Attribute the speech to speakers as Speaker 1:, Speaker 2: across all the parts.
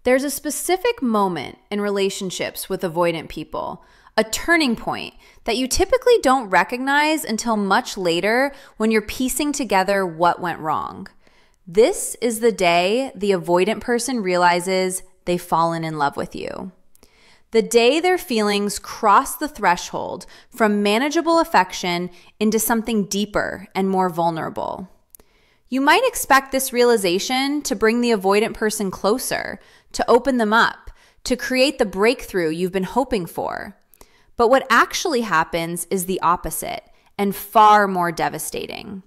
Speaker 1: There's a specific moment in relationships with avoidant people, a turning point that you typically don't recognize until much later when you're piecing together what went wrong. This is the day the avoidant person realizes they've fallen in love with you. The day their feelings cross the threshold from manageable affection into something deeper and more vulnerable. You might expect this realization to bring the avoidant person closer, to open them up, to create the breakthrough you've been hoping for. But what actually happens is the opposite and far more devastating.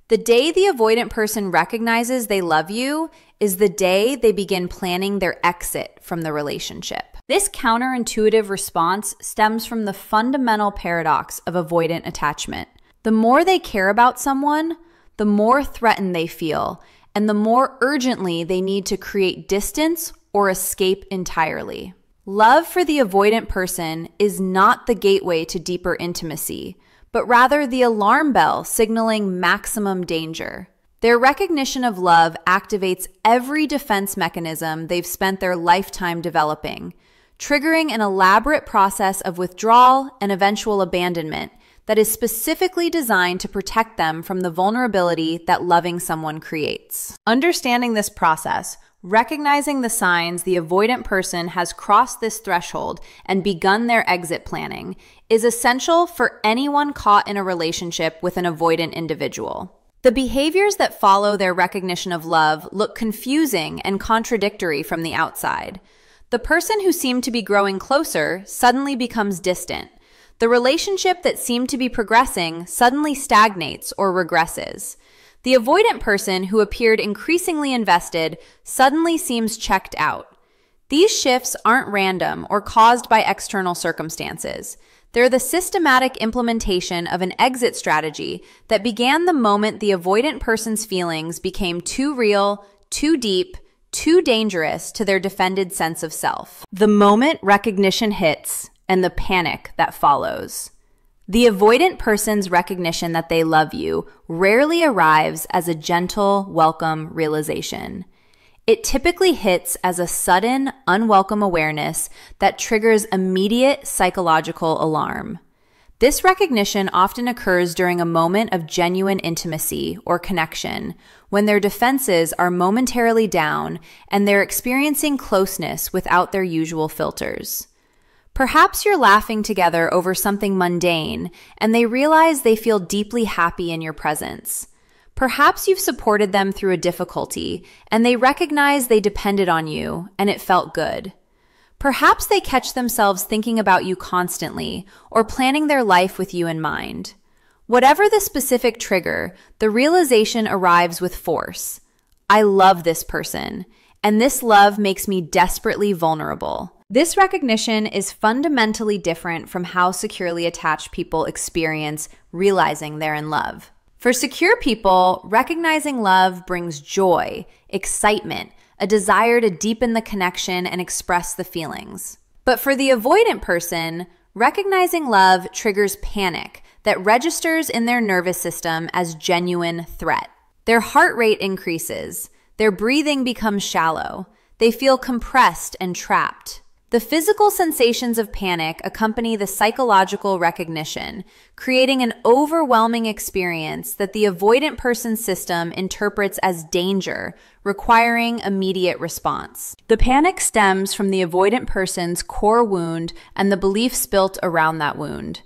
Speaker 1: The day the avoidant person recognizes they love you is the day they begin planning their exit from the relationship. This counterintuitive response stems from the fundamental paradox of avoidant attachment. The more they care about someone, the more threatened they feel, and the more urgently they need to create distance or escape entirely. Love for the avoidant person is not the gateway to deeper intimacy, but rather the alarm bell signaling maximum danger. Their recognition of love activates every defense mechanism they've spent their lifetime developing, triggering an elaborate process of withdrawal and eventual abandonment that is specifically designed to protect them from the vulnerability that loving someone creates. Understanding this process, recognizing the signs the avoidant person has crossed this threshold and begun their exit planning, is essential for anyone caught in a relationship with an avoidant individual. The behaviors that follow their recognition of love look confusing and contradictory from the outside. The person who seemed to be growing closer suddenly becomes distant. The relationship that seemed to be progressing suddenly stagnates or regresses. The avoidant person who appeared increasingly invested suddenly seems checked out. These shifts aren't random or caused by external circumstances. They're the systematic implementation of an exit strategy that began the moment the avoidant person's feelings became too real, too deep, too dangerous to their defended sense of self. The moment recognition hits and the panic that follows. The avoidant person's recognition that they love you rarely arrives as a gentle, welcome realization. It typically hits as a sudden, unwelcome awareness that triggers immediate psychological alarm. This recognition often occurs during a moment of genuine intimacy or connection, when their defenses are momentarily down and they're experiencing closeness without their usual filters. Perhaps you're laughing together over something mundane, and they realize they feel deeply happy in your presence. Perhaps you've supported them through a difficulty, and they recognize they depended on you, and it felt good. Perhaps they catch themselves thinking about you constantly, or planning their life with you in mind. Whatever the specific trigger, the realization arrives with force. I love this person, and this love makes me desperately vulnerable. This recognition is fundamentally different from how securely attached people experience realizing they're in love. For secure people, recognizing love brings joy, excitement, a desire to deepen the connection and express the feelings. But for the avoidant person, recognizing love triggers panic that registers in their nervous system as genuine threat. Their heart rate increases, their breathing becomes shallow, they feel compressed and trapped. The physical sensations of panic accompany the psychological recognition, creating an overwhelming experience that the avoidant person's system interprets as danger, requiring immediate response. The panic stems from the avoidant person's core wound and the beliefs built around that wound.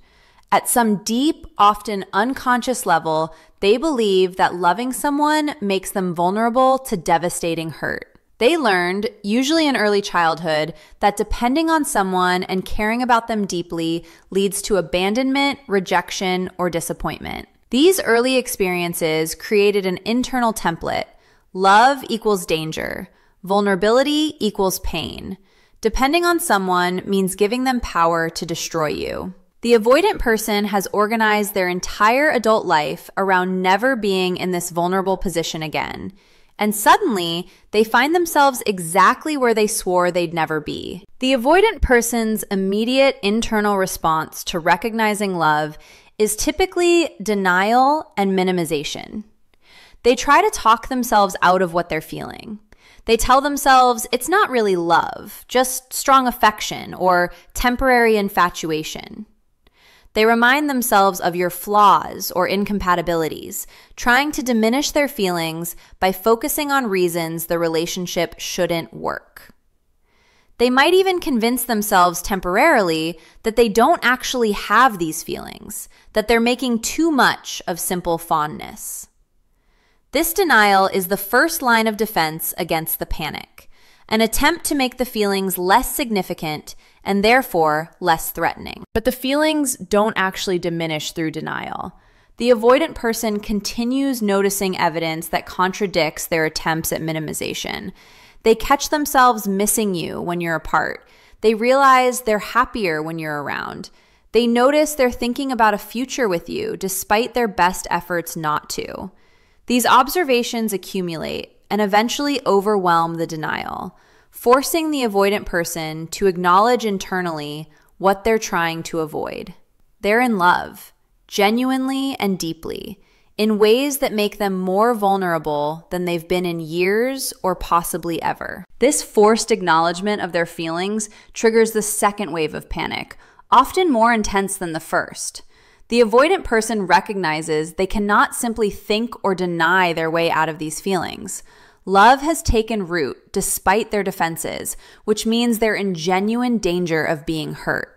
Speaker 1: At some deep, often unconscious level, they believe that loving someone makes them vulnerable to devastating hurt. They learned, usually in early childhood, that depending on someone and caring about them deeply leads to abandonment, rejection, or disappointment. These early experiences created an internal template. Love equals danger. Vulnerability equals pain. Depending on someone means giving them power to destroy you. The avoidant person has organized their entire adult life around never being in this vulnerable position again. And suddenly, they find themselves exactly where they swore they'd never be. The avoidant person's immediate internal response to recognizing love is typically denial and minimization. They try to talk themselves out of what they're feeling. They tell themselves it's not really love, just strong affection or temporary infatuation. They remind themselves of your flaws or incompatibilities, trying to diminish their feelings by focusing on reasons the relationship shouldn't work. They might even convince themselves temporarily that they don't actually have these feelings, that they're making too much of simple fondness. This denial is the first line of defense against the panic, an attempt to make the feelings less significant and therefore less threatening. But the feelings don't actually diminish through denial. The avoidant person continues noticing evidence that contradicts their attempts at minimization. They catch themselves missing you when you're apart. They realize they're happier when you're around. They notice they're thinking about a future with you despite their best efforts not to. These observations accumulate and eventually overwhelm the denial, forcing the avoidant person to acknowledge internally what they're trying to avoid. They're in love, genuinely and deeply, in ways that make them more vulnerable than they've been in years or possibly ever. This forced acknowledgement of their feelings triggers the second wave of panic, often more intense than the first. The avoidant person recognizes they cannot simply think or deny their way out of these feelings. Love has taken root despite their defenses, which means they're in genuine danger of being hurt.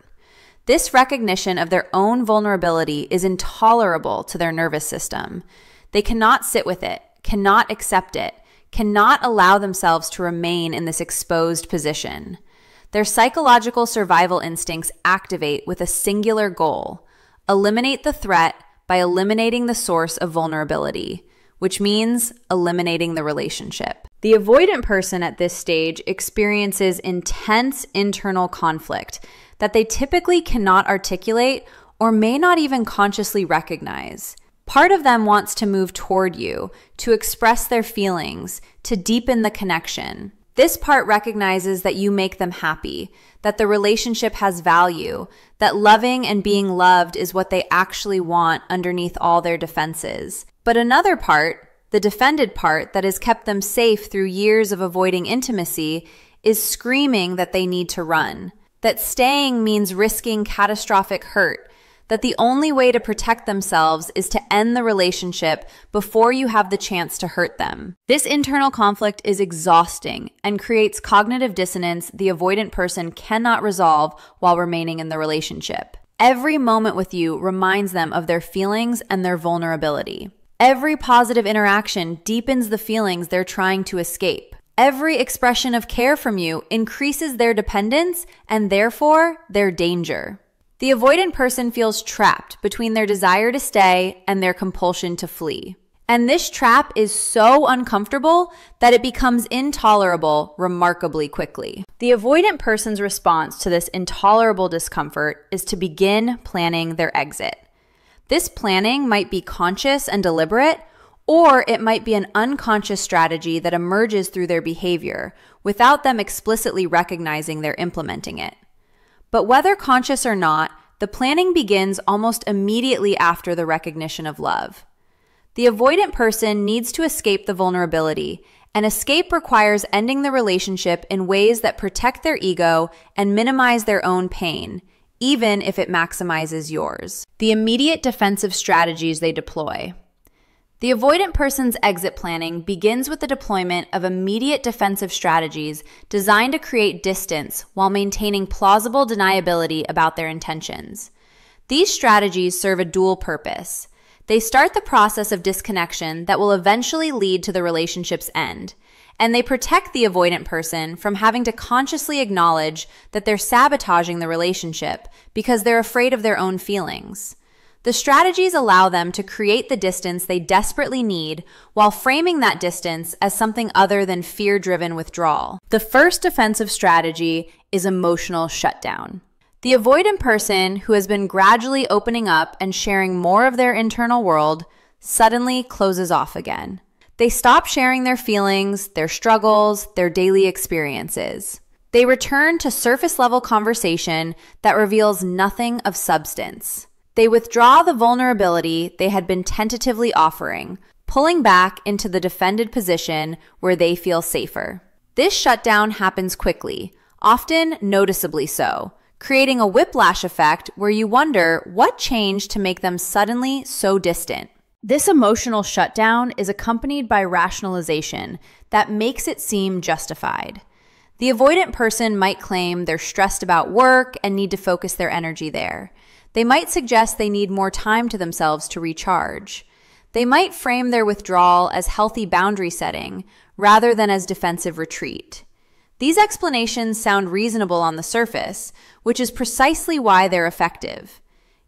Speaker 1: This recognition of their own vulnerability is intolerable to their nervous system. They cannot sit with it, cannot accept it, cannot allow themselves to remain in this exposed position. Their psychological survival instincts activate with a singular goal: eliminate the threat by eliminating the source of vulnerability, which means eliminating the relationship. The avoidant person at this stage experiences intense internal conflict that they typically cannot articulate or may not even consciously recognize. Part of them wants to move toward you, to express their feelings, to deepen the connection. This part recognizes that you make them happy, that the relationship has value, that loving and being loved is what they actually want underneath all their defenses. But another part, the defended part that has kept them safe through years of avoiding intimacy, is screaming that they need to run, that staying means risking catastrophic hurt, that the only way to protect themselves is to end the relationship before you have the chance to hurt them. This internal conflict is exhausting and creates cognitive dissonance the avoidant person cannot resolve while remaining in the relationship. Every moment with you reminds them of their feelings and their vulnerability. Every positive interaction deepens the feelings they're trying to escape. Every expression of care from you increases their dependence and therefore their danger. The avoidant person feels trapped between their desire to stay and their compulsion to flee. And this trap is so uncomfortable that it becomes intolerable remarkably quickly. The avoidant person's response to this intolerable discomfort is to begin planning their exit. This planning might be conscious and deliberate, or it might be an unconscious strategy that emerges through their behavior without them explicitly recognizing they're implementing it. But whether conscious or not, the planning begins almost immediately after the recognition of love. The avoidant person needs to escape the vulnerability, and escape requires ending the relationship in ways that protect their ego and minimize their own pain, even if it maximizes yours. The immediate defensive strategies they deploy. The avoidant person's exit planning begins with the deployment of immediate defensive strategies designed to create distance while maintaining plausible deniability about their intentions. These strategies serve a dual purpose. They start the process of disconnection that will eventually lead to the relationship's end, and they protect the avoidant person from having to consciously acknowledge that they're sabotaging the relationship because they're afraid of their own feelings. The strategies allow them to create the distance they desperately need while framing that distance as something other than fear-driven withdrawal. The first defensive strategy is emotional shutdown. The avoidant person who has been gradually opening up and sharing more of their internal world suddenly closes off again. They stop sharing their feelings, their struggles, their daily experiences. They return to surface-level conversation that reveals nothing of substance. They withdraw the vulnerability they had been tentatively offering, pulling back into the defended position where they feel safer. This shutdown happens quickly, often noticeably so, creating a whiplash effect where you wonder what changed to make them suddenly so distant. This emotional shutdown is accompanied by rationalization that makes it seem justified. The avoidant person might claim they're stressed about work and need to focus their energy there. They might suggest they need more time to themselves to recharge. They might frame their withdrawal as healthy boundary setting rather than as defensive retreat. These explanations sound reasonable on the surface, which is precisely why they're effective.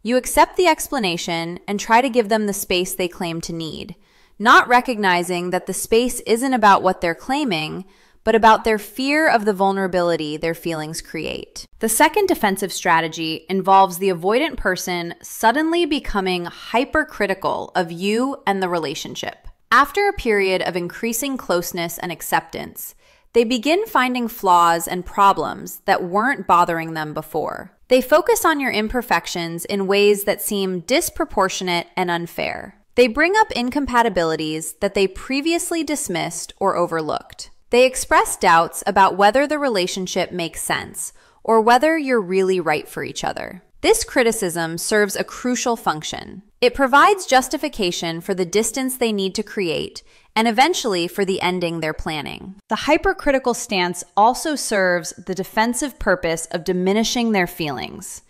Speaker 1: You accept the explanation and try to give them the space they claim to need, not recognizing that the space isn't about what they're claiming, but about their fear of the vulnerability their feelings create. The second defensive strategy involves the avoidant person suddenly becoming hypercritical of you and the relationship. After a period of increasing closeness and acceptance, they begin finding flaws and problems that weren't bothering them before. They focus on your imperfections in ways that seem disproportionate and unfair. They bring up incompatibilities that they previously dismissed or overlooked. They express doubts about whether the relationship makes sense or whether you're really right for each other. This criticism serves a crucial function. It provides justification for the distance they need to create and eventually for the ending they're planning. The hypercritical stance also serves the defensive purpose of diminishing their feelings.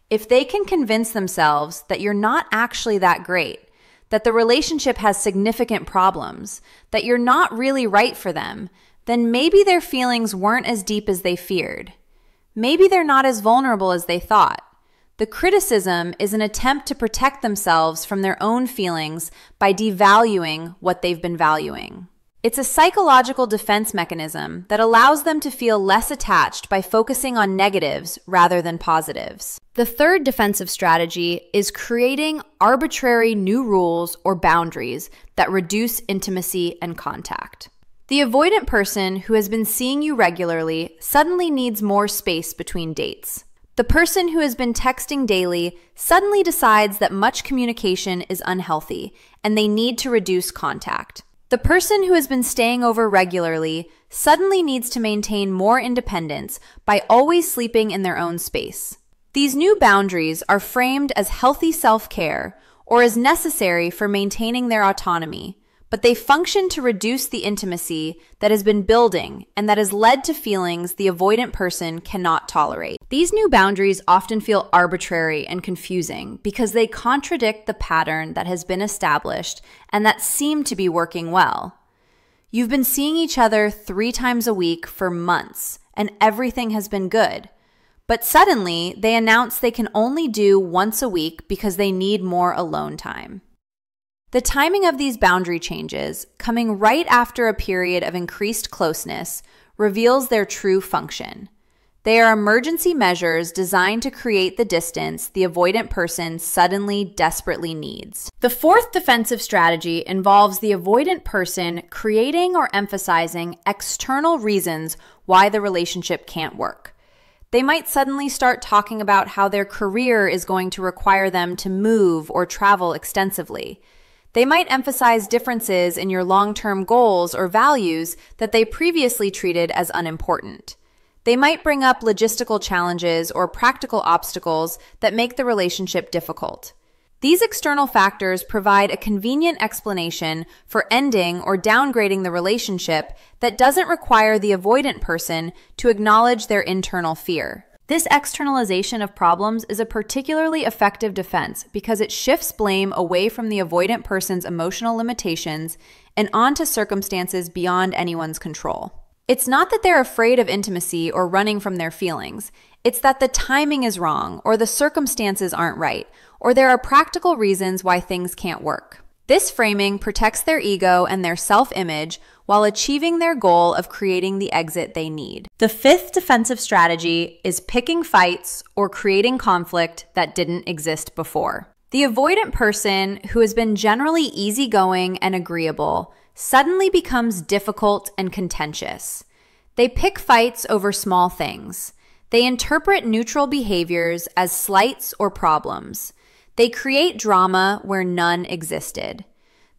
Speaker 1: If they can convince themselves that you're not actually that great, that the relationship has significant problems, that you're not really right for them, then maybe their feelings weren't as deep as they feared. Maybe they're not as vulnerable as they thought. The criticism is an attempt to protect themselves from their own feelings by devaluing what they've been valuing. It's a psychological defense mechanism that allows them to feel less attached by focusing on negatives rather than positives. The third defensive strategy is creating arbitrary new rules or boundaries that reduce intimacy and contact. The avoidant person who has been seeing you regularly suddenly needs more space between dates. The person who has been texting daily suddenly decides that much communication is unhealthy and they need to reduce contact. The person who has been staying over regularly suddenly needs to maintain more independence by always sleeping in their own space. These new boundaries are framed as healthy self-care or as necessary for maintaining their autonomy, but they function to reduce the intimacy that has been building and that has led to feelings the avoidant person cannot tolerate. These new boundaries often feel arbitrary and confusing because they contradict the pattern that has been established and that seemed to be working well. You've been seeing each other 3 times a week for months and everything has been good. But suddenly, they announce they can only do once a week because they need more alone time. The timing of these boundary changes, coming right after a period of increased closeness, reveals their true function. They are emergency measures designed to create the distance the avoidant person suddenly desperately needs. The fourth defensive strategy involves the avoidant person creating or emphasizing external reasons why the relationship can't work. They might suddenly start talking about how their career is going to require them to move or travel extensively. They might emphasize differences in your long-term goals or values that they previously treated as unimportant. They might bring up logistical challenges or practical obstacles that make the relationship difficult. These external factors provide a convenient explanation for ending or downgrading the relationship that doesn't require the avoidant person to acknowledge their internal fear. This externalization of problems is a particularly effective defense because it shifts blame away from the avoidant person's emotional limitations and onto circumstances beyond anyone's control. It's not that they're afraid of intimacy or running from their feelings. It's that the timing is wrong, or the circumstances aren't right, or there are practical reasons why things can't work. This framing protects their ego and their self-image while achieving their goal of creating the exit they need. The fifth defensive strategy is picking fights or creating conflict that didn't exist before. The avoidant person, who has been generally easygoing and agreeable, suddenly becomes difficult and contentious. They pick fights over small things. They interpret neutral behaviors as slights or problems. They create drama where none existed.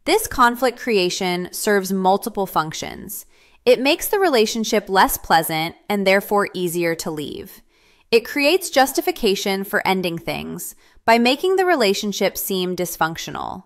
Speaker 1: This conflict creation serves multiple functions. It makes the relationship less pleasant and therefore easier to leave. It creates justification for ending things by making the relationship seem dysfunctional.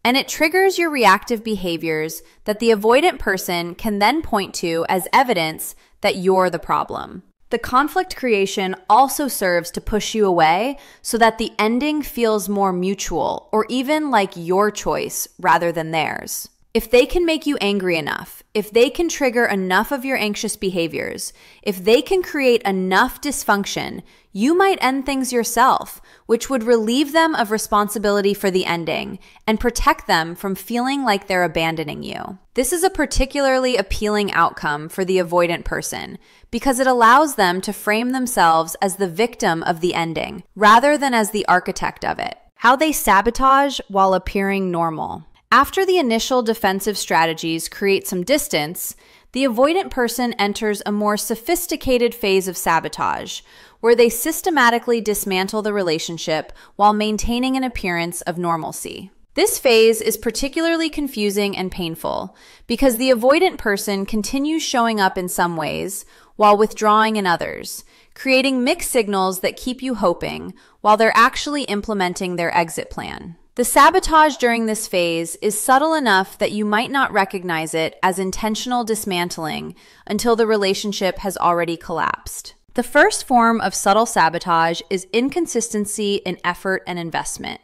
Speaker 1: And it triggers your reactive behaviors that the avoidant person can then point to as evidence that you're the problem. The conflict creation also serves to push you away so that the ending feels more mutual or even like your choice rather than theirs. If they can make you angry enough, if they can trigger enough of your anxious behaviors, if they can create enough dysfunction, you might end things yourself, which would relieve them of responsibility for the ending and protect them from feeling like they're abandoning you. This is a particularly appealing outcome for the avoidant person because it allows them to frame themselves as the victim of the ending rather than as the architect of it. How they sabotage while appearing normal. After the initial defensive strategies create some distance, the avoidant person enters a more sophisticated phase of sabotage, where they systematically dismantle the relationship while maintaining an appearance of normalcy. This phase is particularly confusing and painful because the avoidant person continues showing up in some ways while withdrawing in others, creating mixed signals that keep you hoping while they're actually implementing their exit plan. The sabotage during this phase is subtle enough that you might not recognize it as intentional dismantling until the relationship has already collapsed. The first form of subtle sabotage is inconsistency in effort and investment.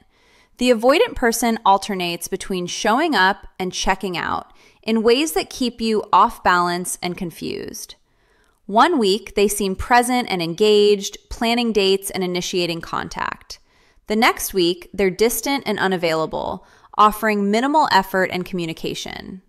Speaker 1: The avoidant person alternates between showing up and checking out in ways that keep you off balance and confused. One week, they seem present and engaged, planning dates and initiating contact. The next week, they're distant and unavailable, offering minimal effort and communication.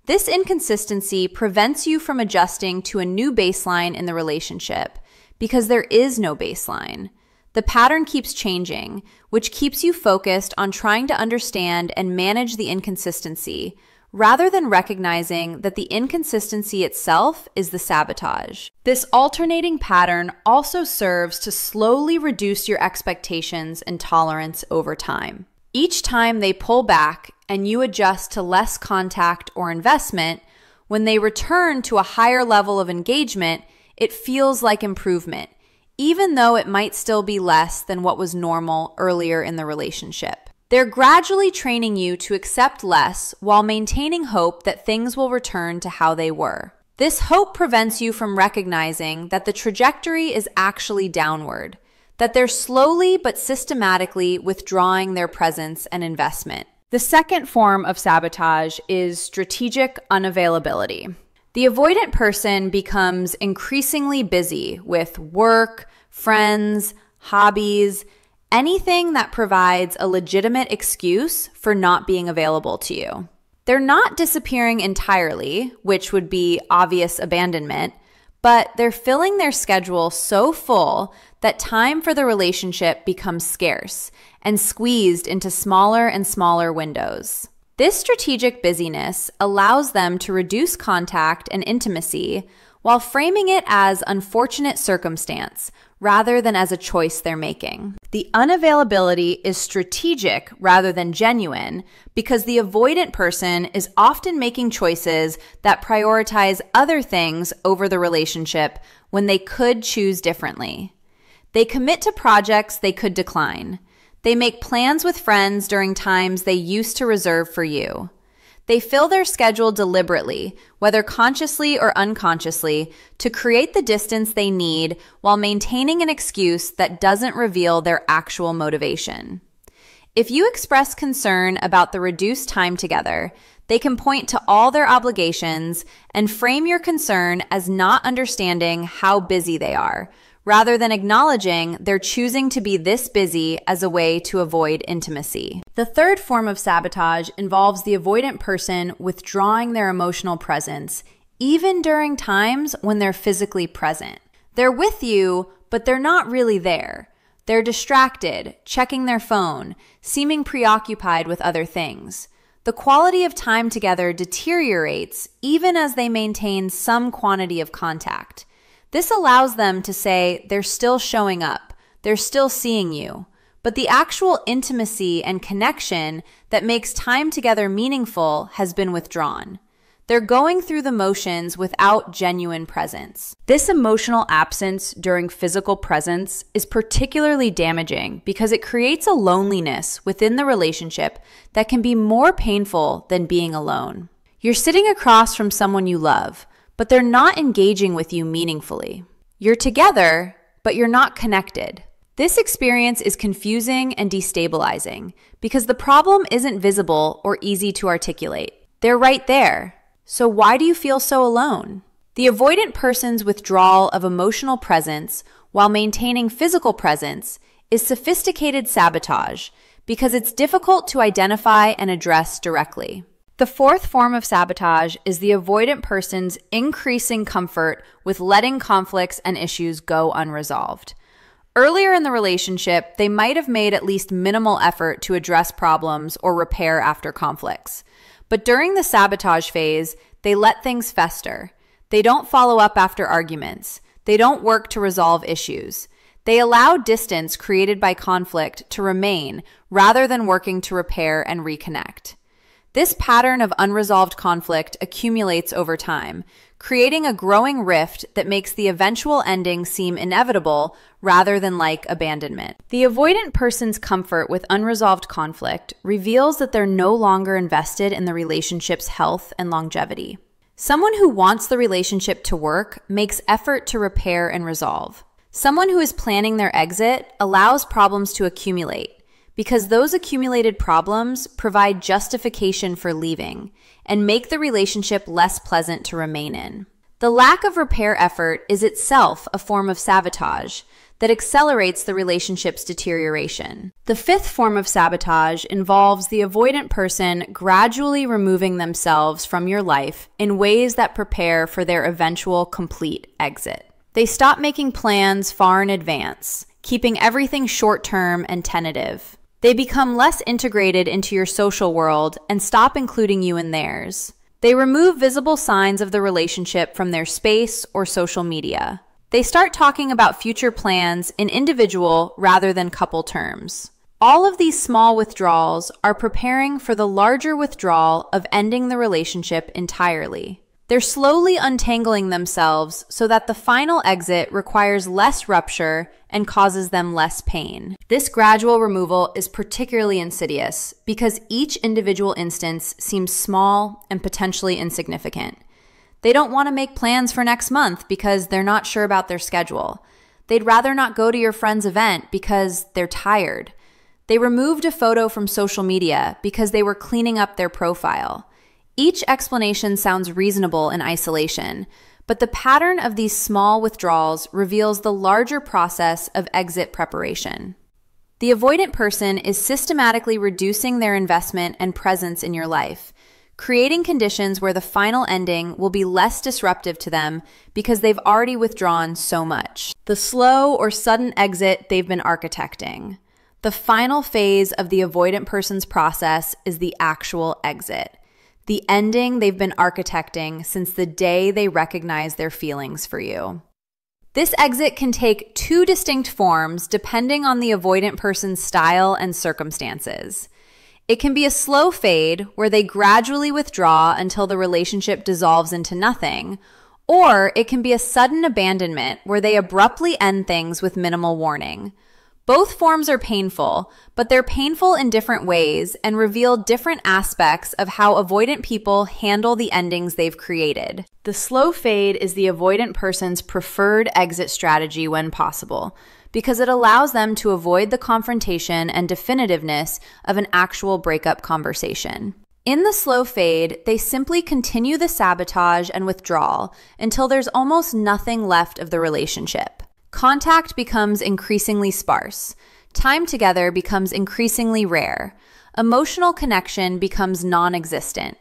Speaker 1: This inconsistency prevents you from adjusting to a new baseline in the relationship because there is no baseline. The pattern keeps changing, which keeps you focused on trying to understand and manage the inconsistency rather than recognizing that the inconsistency itself is the sabotage. This alternating pattern also serves to slowly reduce your expectations and tolerance over time. Each time they pull back and you adjust to less contact or investment, when they return to a higher level of engagement, it feels like improvement, even though it might still be less than what was normal earlier in the relationship. They're gradually training you to accept less while maintaining hope that things will return to how they were. This hope prevents you from recognizing that the trajectory is actually downward, that they're slowly but systematically withdrawing their presence and investment. The second form of sabotage is strategic unavailability. The avoidant person becomes increasingly busy with work, friends, hobbies, anything that provides a legitimate excuse for not being available to you. They're not disappearing entirely, which would be obvious abandonment, but they're filling their schedule so full that time for the relationship becomes scarce and squeezed into smaller and smaller windows. This strategic busyness allows them to reduce contact and intimacy while framing it as unfortunate circumstance rather than as a choice they're making. The unavailability is strategic rather than genuine because the avoidant person is often making choices that prioritize other things over the relationship when they could choose differently. They commit to projects they could decline. They make plans with friends during times they used to reserve for you. They fill their schedule deliberately, whether consciously or unconsciously, to create the distance they need while maintaining an excuse that doesn't reveal their actual motivation. If you express concern about the reduced time together, they can point to all their obligations and frame your concern as not understanding how busy they are, rather than acknowledging they're choosing to be this busy as a way to avoid intimacy. The third form of sabotage involves the avoidant person withdrawing their emotional presence, even during times when they're physically present. They're with you, but they're not really there. They're distracted, checking their phone, seeming preoccupied with other things. The quality of time together deteriorates even as they maintain some quantity of contact. This allows them to say they're still showing up, they're still seeing you, but the actual intimacy and connection that makes time together meaningful has been withdrawn. They're going through the motions without genuine presence. This emotional absence during physical presence is particularly damaging because it creates a loneliness within the relationship that can be more painful than being alone. You're sitting across from someone you love, but they're not engaging with you meaningfully. You're together, but you're not connected. This experience is confusing and destabilizing because the problem isn't visible or easy to articulate. They're right there. So why do you feel so alone? The avoidant person's withdrawal of emotional presence while maintaining physical presence is sophisticated sabotage because it's difficult to identify and address directly. The fourth form of sabotage is the avoidant person's increasing comfort with letting conflicts and issues go unresolved. Earlier in the relationship, they might have made at least minimal effort to address problems or repair after conflicts. But during the sabotage phase, they let things fester. They don't follow up after arguments. They don't work to resolve issues. They allow distance created by conflict to remain rather than working to repair and reconnect. This pattern of unresolved conflict accumulates over time, creating a growing rift that makes the eventual ending seem inevitable rather than like abandonment. The avoidant person's comfort with unresolved conflict reveals that they're no longer invested in the relationship's health and longevity. Someone who wants the relationship to work makes effort to repair and resolve. Someone who is planning their exit allows problems to accumulate, because those accumulated problems provide justification for leaving and make the relationship less pleasant to remain in. The lack of repair effort is itself a form of sabotage that accelerates the relationship's deterioration. The fifth form of sabotage involves the avoidant person gradually removing themselves from your life in ways that prepare for their eventual complete exit. They stop making plans far in advance, keeping everything short-term and tentative. They become less integrated into your social world and stop including you in theirs. They remove visible signs of the relationship from their space or social media. They start talking about future plans in individual rather than couple terms. All of these small withdrawals are preparing for the larger withdrawal of ending the relationship entirely. They're slowly untangling themselves so that the final exit requires less rupture and causes them less pain. This gradual removal is particularly insidious because each individual instance seems small and potentially insignificant. They don't want to make plans for next month because they're not sure about their schedule. They'd rather not go to your friend's event because they're tired. They removed a photo from social media because they were cleaning up their profile. Each explanation sounds reasonable in isolation, but the pattern of these small withdrawals reveals the larger process of exit preparation. The avoidant person is systematically reducing their investment and presence in your life, creating conditions where the final ending will be less disruptive to them because they've already withdrawn so much. The slow or sudden exit they've been architecting. The final phase of the avoidant person's process is the actual exit. The ending they've been architecting since the day they recognize their feelings for you. This exit can take two distinct forms depending on the avoidant person's style and circumstances. It can be a slow fade where they gradually withdraw until the relationship dissolves into nothing, or it can be a sudden abandonment where they abruptly end things with minimal warning. Both forms are painful, but they're painful in different ways and reveal different aspects of how avoidant people handle the endings they've created. The slow fade is the avoidant person's preferred exit strategy when possible, because it allows them to avoid the confrontation and definitiveness of an actual breakup conversation. In the slow fade, they simply continue the sabotage and withdrawal until there's almost nothing left of the relationship. Contact becomes increasingly sparse. Time together becomes increasingly rare. Emotional connection becomes non-existent.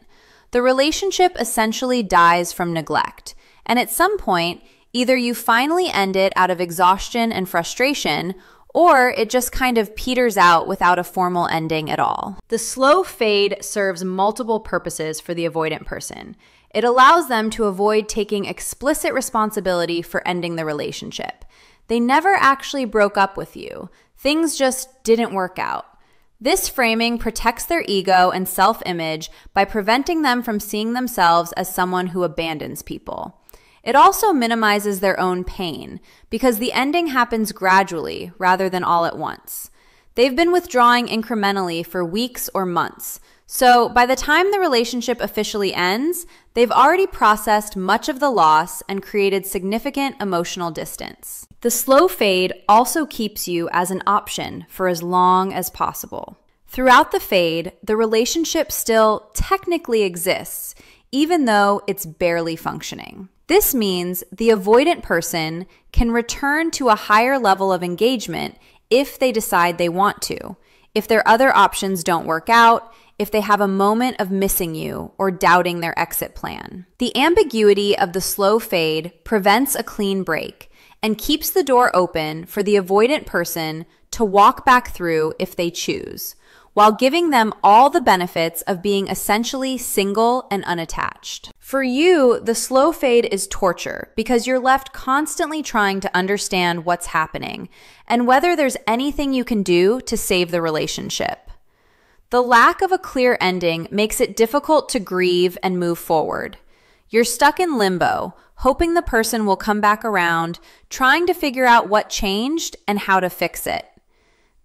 Speaker 1: The relationship essentially dies from neglect. And at some point, either you finally end it out of exhaustion and frustration, or it just kind of peters out without a formal ending at all. The slow fade serves multiple purposes for the avoidant person. It allows them to avoid taking explicit responsibility for ending the relationship. They never actually broke up with you. Things just didn't work out. This framing protects their ego and self-image by preventing them from seeing themselves as someone who abandons people. It also minimizes their own pain because the ending happens gradually rather than all at once. They've been withdrawing incrementally for weeks or months, so by the time the relationship officially ends, they've already processed much of the loss and created significant emotional distance. The slow fade also keeps you as an option for as long as possible. Throughout the fade, the relationship still technically exists, even though it's barely functioning. This means the avoidant person can return to a higher level of engagement if they decide they want to, if their other options don't work out, if they have a moment of missing you or doubting their exit plan. The ambiguity of the slow fade prevents a clean break and keeps the door open for the avoidant person to walk back through if they choose, while giving them all the benefits of being essentially single and unattached. For you, the slow fade is torture because you're left constantly trying to understand what's happening and whether there's anything you can do to save the relationship. The lack of a clear ending makes it difficult to grieve and move forward. You're stuck in limbo, hoping the person will come back around, trying to figure out what changed and how to fix it.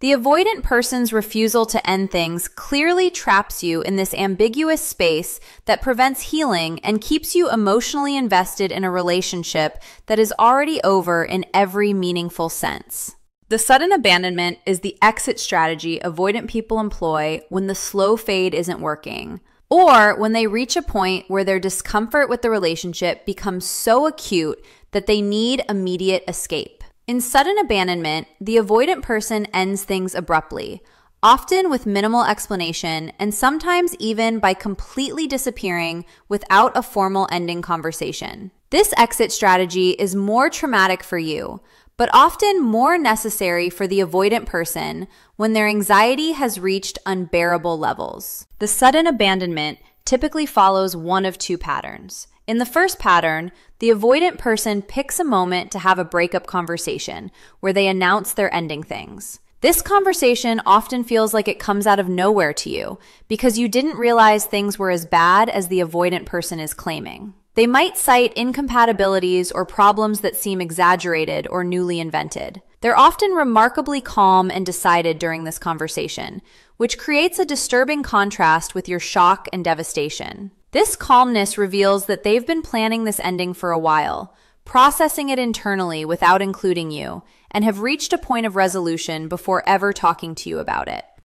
Speaker 1: The avoidant person's refusal to end things clearly traps you in this ambiguous space that prevents healing and keeps you emotionally invested in a relationship that is already over in every meaningful sense. The sudden abandonment is the exit strategy avoidant people employ when the slow fade isn't working, or when they reach a point where their discomfort with the relationship becomes so acute that they need immediate escape. In sudden abandonment, the avoidant person ends things abruptly, often with minimal explanation and sometimes even by completely disappearing without a formal ending conversation. This exit strategy is more traumatic for you, but often more necessary for the avoidant person when their anxiety has reached unbearable levels. The sudden abandonment typically follows one of two patterns. In the first pattern, the avoidant person picks a moment to have a breakup conversation where they announce they're ending things. This conversation often feels like it comes out of nowhere to you because you didn't realize things were as bad as the avoidant person is claiming. They might cite incompatibilities or problems that seem exaggerated or newly invented. They're often remarkably calm and decided during this conversation, which creates a disturbing contrast with your shock and devastation. This calmness reveals that they've been planning this ending for a while, processing it internally without including you, and have reached a point of resolution before ever talking to you about it.